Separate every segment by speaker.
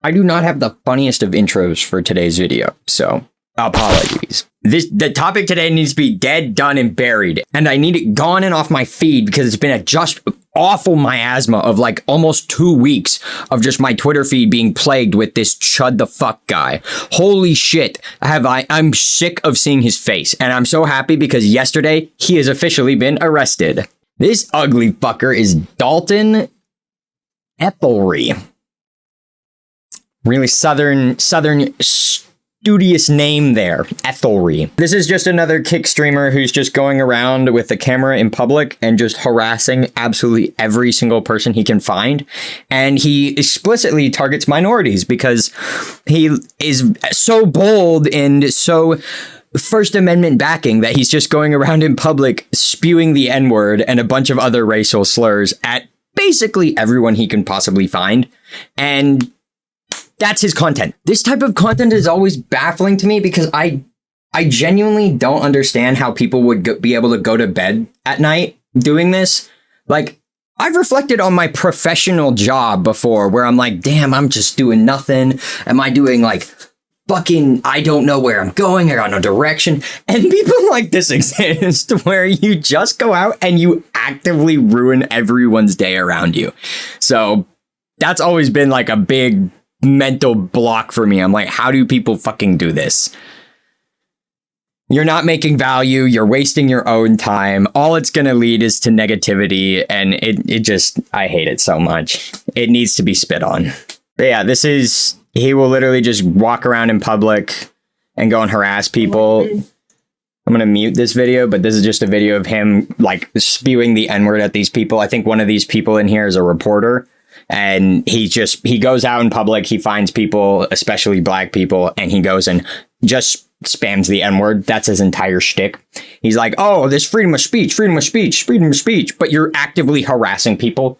Speaker 1: I do not have the funniest of intros for today's video, so apologies. The topic today needs to be dead, done, and buried, and I need it gone and off my feed because it's been a just awful miasma of like almost 2 weeks of just my Twitter feed being plagued with this Chud the fuck guy. Holy shit, I'm sick of seeing his face, and I'm so happy because yesterday he has officially been arrested. This ugly fucker is Dalton Ethelry. Really southern studious name there, Ethelry. This is just another kick streamer who's just going around with the camera in public and just harassing absolutely every single person he can find. And he explicitly targets minorities because he is so bold and so First Amendment backing that he's just going around in public spewing the N-word and a bunch of other racial slurs at basically everyone he can possibly find. And that's his content. This type of content is always baffling to me because I genuinely don't understand how people would be able to go to bed at night doing this. Like, I've reflected on my professional job before where I'm like, damn, I'm just doing nothing. Am I doing like fucking, I don't know where I'm going. I got no direction. And people like this exist where you just go out and you actively ruin everyone's day around you. So that's always been like a big mental block for me. I'm like, how do people fucking do this? You're not making value. You're wasting your own time. All it's going to lead is to negativity. And it just, I hate it so much. It needs to be spit on. But yeah, he will literally just walk around in public and go and harass people. I'm going to mute this video, but this is just a video of him like spewing the N-word at these people. I think one of these people in here is a reporter. And he goes out in public, he finds people, especially black people, and he goes and just spams the N-word. That's his entire shtick. He's like, oh, there's freedom of speech, freedom of speech, freedom of speech, but you're actively harassing people.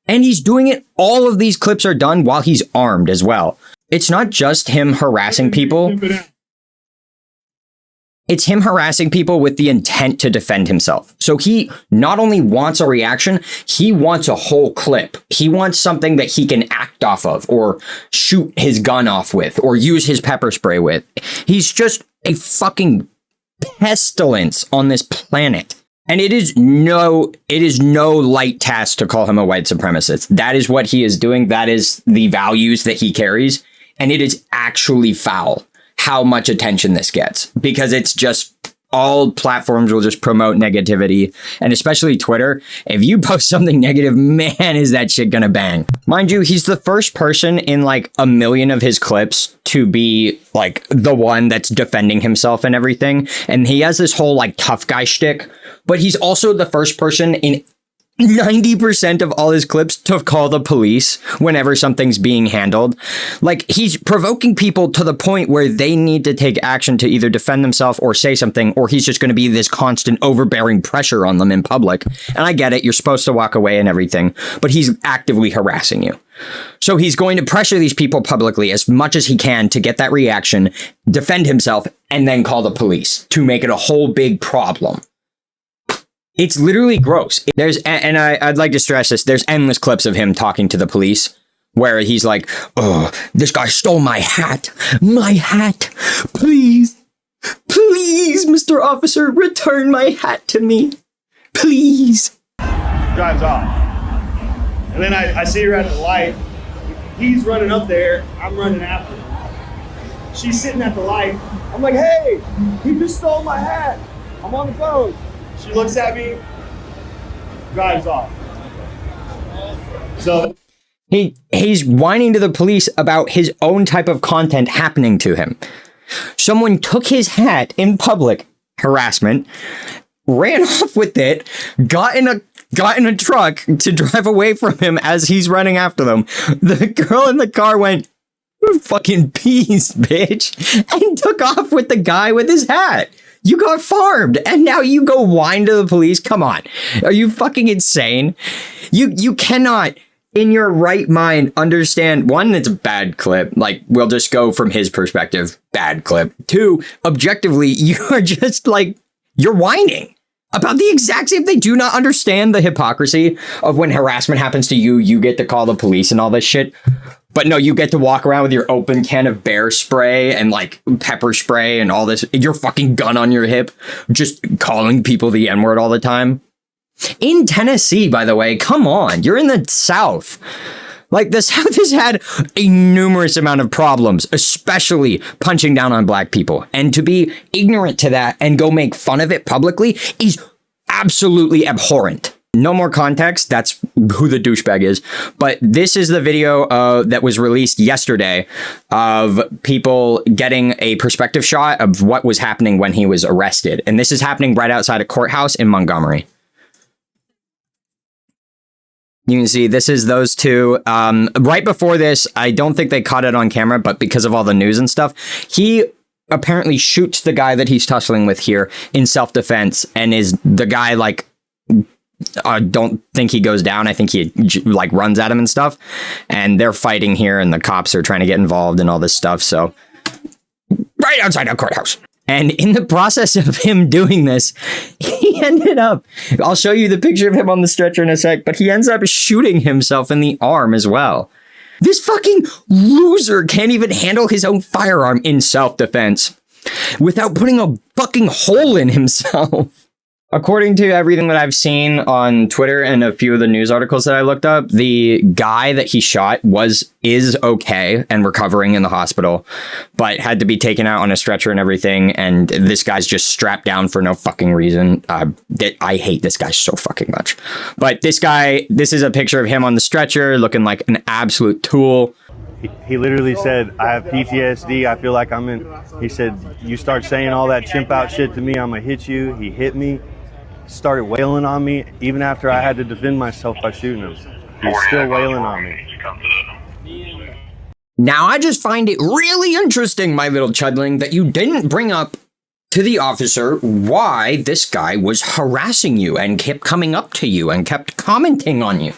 Speaker 1: And he's doing it. All of these clips are done while he's armed as well. It's not just him harassing people. It's him harassing people with the intent to defend himself. So he not only wants a reaction, he wants a whole clip. He wants something that he can act off of or shoot his gun off with or use his pepper spray with. He's just a fucking pestilence on this planet. And it is no light task to call him a white supremacist. That is what he is doing. That is the values that he carries. And it is actually foul how much attention this gets, because it's just all platforms will just promote negativity, and especially Twitter. If you post something negative, man, is that shit gonna bang. Mind you, he's the first person in like a million of his clips to be like the one that's defending himself and everything. And he has this whole like tough guy shtick, but he's also the first person in 90% of all his clips to call the police whenever something's being handled. Like, he's provoking people to the point where they need to take action to either defend themselves or say something, or he's just going to be this constant overbearing pressure on them in public. And I get it, you're supposed to walk away and everything, but he's actively harassing you. So he's going to pressure these people publicly as much as he can to get that reaction, defend himself, and then call the police to make it a whole big problem. It's literally gross. I'd like to stress this, there's endless clips of him talking to the police where he's like, oh, this guy stole my hat. My hat. Please, Mr. Officer, return my hat to me. Please.
Speaker 2: Drives off. And then I see her at the light. He's running up there. I'm running after her. She's sitting at the light. I'm like, hey, he just stole my hat. I'm on the phone. She looks at me, drives off. So
Speaker 1: he's whining to the police about his own type of content happening to him. Someone took his hat in public, harassment, ran off with it, got in a truck to drive away from him as he's running after them. The girl in the car went, fucking peace, bitch, and took off with the guy with his hat. You got farmed, and now you go whine to the police? Come on. Are you fucking insane? You cannot, in your right mind, understand, one, it's a bad clip. Like, we'll just go from his perspective, bad clip. Two, objectively, you're just like, you're whining about the exact same thing. Do you not understand the hypocrisy of when harassment happens to you, you get to call the police and all this shit? But no, you get to walk around with your open can of bear spray and like pepper spray and all this, your fucking gun on your hip, just calling people the N-word all the time. In Tennessee, by the way, come on, you're in the South. Like, the South has had a numerous amount of problems, especially punching down on black people. And to be ignorant to that and go make fun of it publicly is absolutely abhorrent. No more context, that's who the douchebag is. But this is the video that was released yesterday of people getting a perspective shot of what was happening when he was arrested. And this is happening right outside a courthouse in Montgomery. You can see this is those two. Right before this, I don't think they caught it on camera, but because of all the news and stuff, he apparently shoots the guy that he's tussling with here in self-defense, and is the guy like, I don't think he goes down. I think he like runs at him and stuff, and they're fighting here, and the cops are trying to get involved and all this stuff. So right outside a courthouse. And in the process of him doing this, he ended up, I'll show you the picture of him on the stretcher in a sec, but he ends up shooting himself in the arm as well. This fucking loser can't even handle his own firearm in self-defense without putting a fucking hole in himself. According to everything that I've seen on Twitter and a few of the news articles that I looked up, the guy that he shot is okay and recovering in the hospital, but had to be taken out on a stretcher and everything. And this guy's just strapped down for no fucking reason. I hate this guy so fucking much. But this guy, this is a picture of him on the stretcher looking like an absolute tool.
Speaker 3: He literally said, I have PTSD. I feel like I'm in. He said, you start saying all that chimp out shit to me, I'm going to hit you. He hit me. Started wailing on me even after I had to defend myself by shooting him. He's still wailing on me.
Speaker 1: Now, I just find it really interesting, my little chudling, that you didn't bring up to the officer why this guy was harassing you and kept coming up to you and kept commenting on you.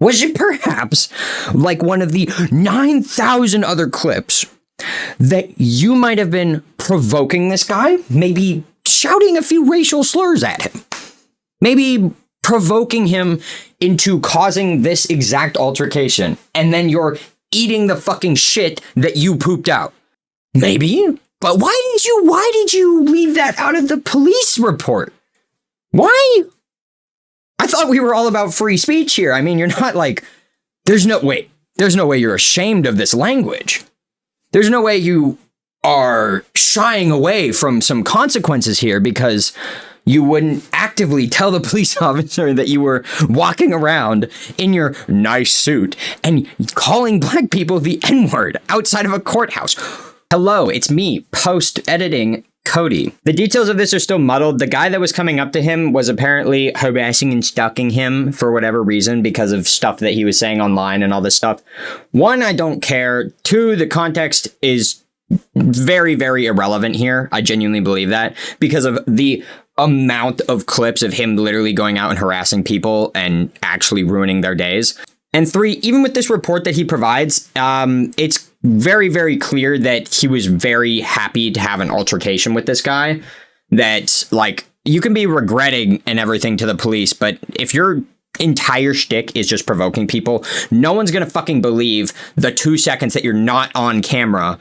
Speaker 1: Was it perhaps like one of the 9,000 other clips that you might have been provoking this guy? Maybe shouting a few racial slurs at him. Maybe provoking him into causing this exact altercation. And then you're eating the fucking shit that you pooped out. Maybe. But why did you leave that out of the police report? Why? I thought we were all about free speech here. I mean, you're not like, there's no way you're ashamed of this language. There's no way you are shying away from some consequences here because you wouldn't actively tell the police officer that you were walking around in your nice suit and calling black people the N-word outside of a courthouse. Hello, it's me, post-editing Cody. The details of this are still muddled. The guy that was coming up to him was apparently harassing and stalking him for whatever reason because of stuff that he was saying online and all this stuff. One, I don't care. Two, the context is very, very irrelevant here. I genuinely believe that because of the amount of clips of him literally going out and harassing people and actually ruining their days. And three, even with this report that he provides, it's very, very clear that he was very happy to have an altercation with this guy. That, like, you can be regretting and everything to the police, but if your entire shtick is just provoking people, no one's gonna fucking believe the 2 seconds that you're not on camera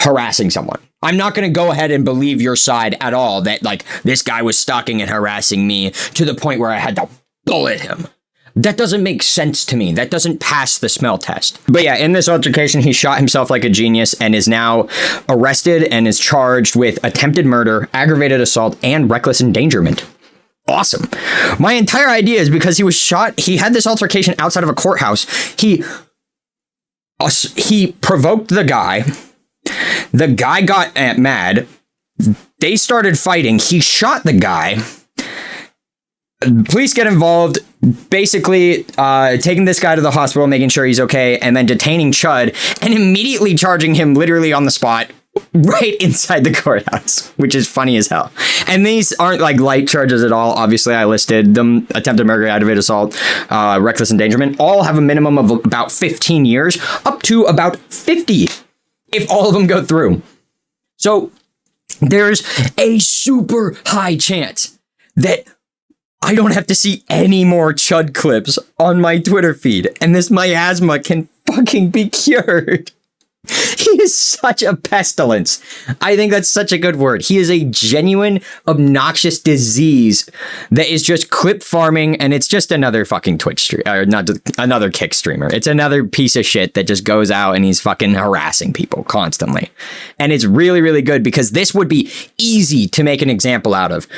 Speaker 1: harassing someone. I'm not going to go ahead and believe your side at all that, like, this guy was stalking and harassing me to the point where I had to bullet him. That doesn't make sense to me. That doesn't pass the smell test. But yeah, in this altercation, he shot himself like a genius and is now arrested and is charged with attempted murder, aggravated assault, and reckless endangerment. Awesome. My entire idea is because he was shot, he had this altercation outside of a courthouse. He provoked the guy. The guy got mad. They started fighting. He shot the guy. Police get involved, basically taking this guy to the hospital, making sure he's okay, and then detaining Chud and immediately charging him literally on the spot right inside the courthouse, which is funny as hell. And these aren't like light charges at all. Obviously, I listed them: attempted murder, aggravated assault, reckless endangerment. All have a minimum of about 15 years, up to about 50 if all of them go through. So there's a super high chance that I don't have to see any more Chud clips on my Twitter feed, and this miasma can fucking be cured. He is such a pestilence. I think that's such a good word. He is a genuine, obnoxious disease that is just clip farming, and it's just another fucking Twitch stream, or not another Kick streamer. It's another piece of shit that just goes out and he's fucking harassing people constantly. And it's really, really good because this would be easy to make an example out of,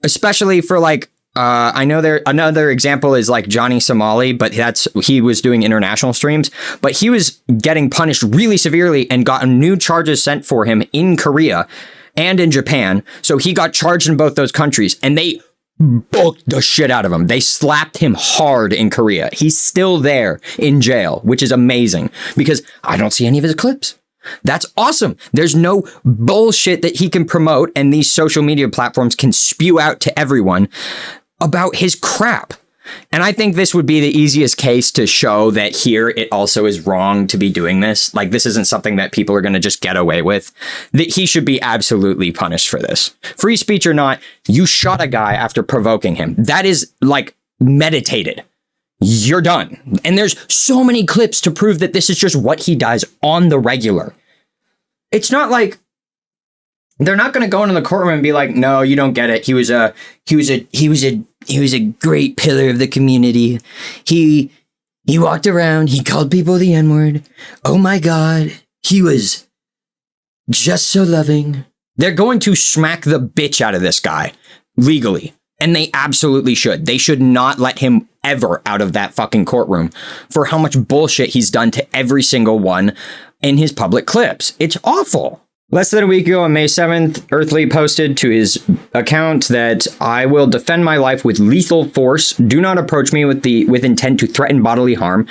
Speaker 1: especially for like, I know another example is like Johnny Somali, but he was doing international streams, but he was getting punished really severely and got new charges sent for him in Korea and in Japan. So he got charged in both those countries and they booked the shit out of him. They slapped him hard in Korea. He's still there in jail, which is amazing because I don't see any of his clips. That's awesome. There's no bullshit that he can promote and these social media platforms can spew out to everyone about his crap. And I think this would be the easiest case to show that here it also is wrong to be doing this. Like, this isn't something that people are going to just get away with. That he should be absolutely punished for this. Free speech or not, you shot a guy after provoking him. That is like meditated. You're done. And there's so many clips to prove that this is just what he does on the regular. It's not like they're not going to go into the courtroom and be like, no, you don't get it. He was a great pillar of the community. He walked around. He called people the N-word. Oh my God. He was just so loving. They're going to smack the bitch out of this guy legally. And they absolutely should. They should not let him ever out of that fucking courtroom for how much bullshit he's done to every single one in his public clips. It's awful. Less than a week ago on May 7th, Earthly posted to his account that I will defend my life with lethal force. Do not approach me with intent to threaten bodily harm.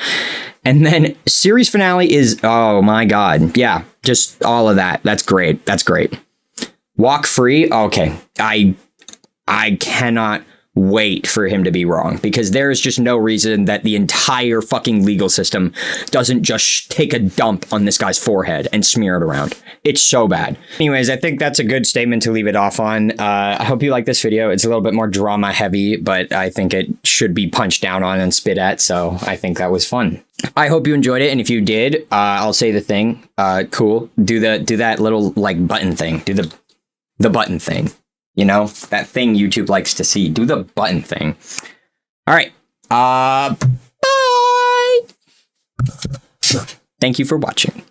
Speaker 1: And then series finale is, oh my God. Yeah, just all of that. That's great. That's great. Walk free. Okay. I cannot wait for him to be wrong because there is just no reason that the entire fucking legal system doesn't just take a dump on this guy's forehead and smear it around. It's so bad. Anyways, I think that's a good statement to leave it off on. I hope you like this video. It's a little bit more drama heavy, but I think it should be punched down on and spit at. So I think that was fun. I hope you enjoyed it. And if you did, I'll say the thing. Cool. Do that little like button thing. Do the button thing. You know, that thing YouTube likes to see. Do the button thing. All right. Bye. Thank you for watching.